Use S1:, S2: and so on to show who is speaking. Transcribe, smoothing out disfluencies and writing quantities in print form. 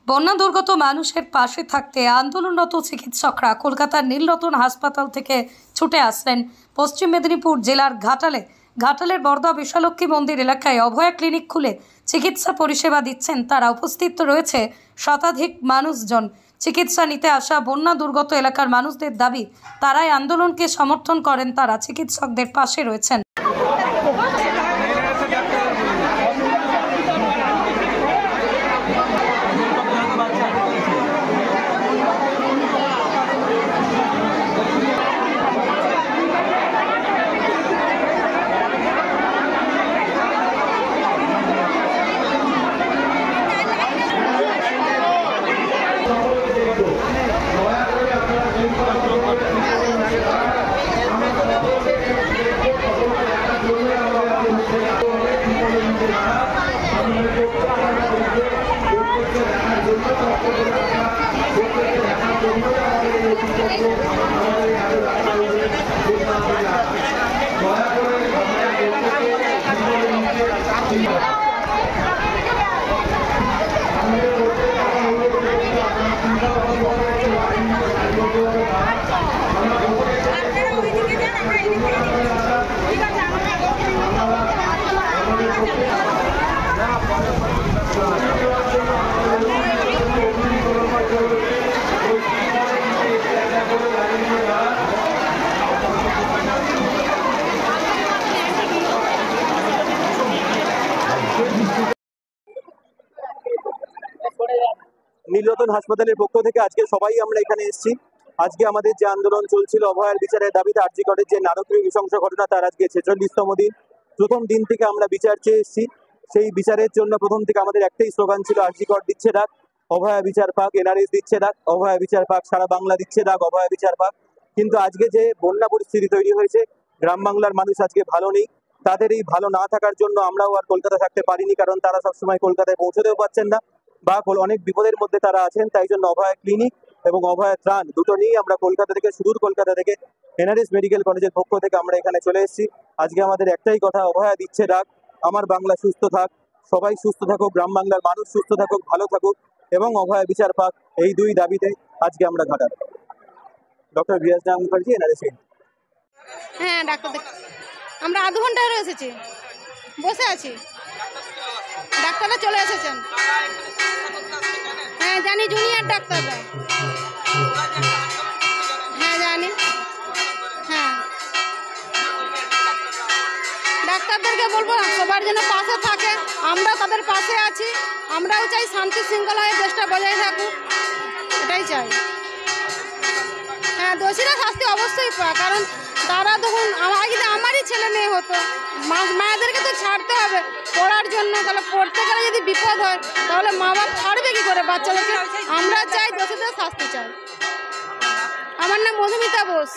S1: বন্যা দুর্গত মানুষের পাশে থাকতে আন্দোলনরত চিকিৎসকরা কলকাতার নীলরতন হাসপাতাল থেকে ছুটে আসলেন পশ্চিম মেদিনীপুর জেলার ঘাটালের বরদা বিশালক্ষী মন্দির এলাকায় অভয়া ক্লিনিক খুলে চিকিৎসা পরিষেবা দিচ্ছেন তারা। উপস্থিত রয়েছে শতাধিক মানুষজন। চিকিৎসা নিতে আসা বন্যা দুর্গত এলাকার মানুষদের দাবি, তারাই আন্দোলনকে সমর্থন করেন, তারা চিকিৎসকদের পাশে রয়েছেন।
S2: নীলরতন হাসপাতালের পক্ষ থেকে আজকে সবাই আমরা এখানে এসেছি। আজকে আমাদের যে আন্দোলন চলছিল অভয়ার বিচারের দাবিতে, আরজি করের যে নারকীয় নৃশংস ঘটনা, তার আজকে 46তম দিন। প্রথম দিন থেকে আমরা বিচার চেয়ে এসেছি। সেই বিচারের জন্য প্রথম থেকে আমাদের একটাই স্লোগান ছিল, আরজি কর দিচ্ছে ডাক, অভয়া বিচার পাক, এনআরএস দিচ্ছে ডাক, অভয়া বিচার পাক, সারা বাংলা দিচ্ছে ডাক, অভয়া বিচার পাক। কিন্তু আজকে যে বন্যা পরিস্থিতি তৈরি হয়েছে, গ্রাম বাংলার মানুষ আজকে ভালো নেই। তাদের এই ভালো না থাকার জন্য আমরাও আর কলকাতা থাকতে পারিনি, কারণ তারা সবসময় কলকাতায় পৌঁছতেও পারছেন না বা অনেক বিপদের মধ্যে তারা আছেন। তাই জন্য অভয়া ক্লিনিক এবং অভয়া ত্রাণ দুটো নিয়ে আমরা কলকাতা থেকে, সুদূর কলকাতা থেকে, এনআরএস মেডিকেল কলেজের পক্ষ থেকে আমরা এখানে চলে এসেছি। আজকে আমাদের একটাই কথা, অভয়া দিচ্ছে ডাক, আমার বাংলা সুস্থ থাক, সবাই সুস্থ থাকুক, গ্রাম বাংলার মানুষ সুস্থ থাকুক, ভালো থাকুক এবং অভয়া বিচার পাক, এই দুই দাবিতে আজকে আমরা Ghatal. Doctor VS Mukherjee, NRS.
S3: হ্যাঁ ডাক্তার, আমরা আধ ঘন্টা ধরে এসেছি, বসে আছি, ডাক্তাররা চলে এসেছেন। হ্যাঁ জানি, জুনিয়র ডাক্তাররা। হ্যাঁ জানি। হ্যাঁ ডাক্তারদেরকে বলবো সবার জন্য পাশে থাকে, আমরাও তাদের পাশে আছি। আমরাও চাই শান্তি শৃঙ্খলায় দেশটা বজায় থাকুক, এটাই চাই। হ্যাঁ দোষীরা শাস্তি অবশ্যই পায়, কারণ তারা তখন আমারই ছেলে মেয়ে হতো, মায়েদেরকে তো ছাড়তে হবে পড়ার জন্য। তাহলে পড়তে গেলে যদি বিপদ হয় তাহলে মা বাপ ছাড়বে কি করে বাচ্চাদেরকে? আমরা চাই দোষীদের শাস্তি চাই। আমার নাম মধুমিতা বোস।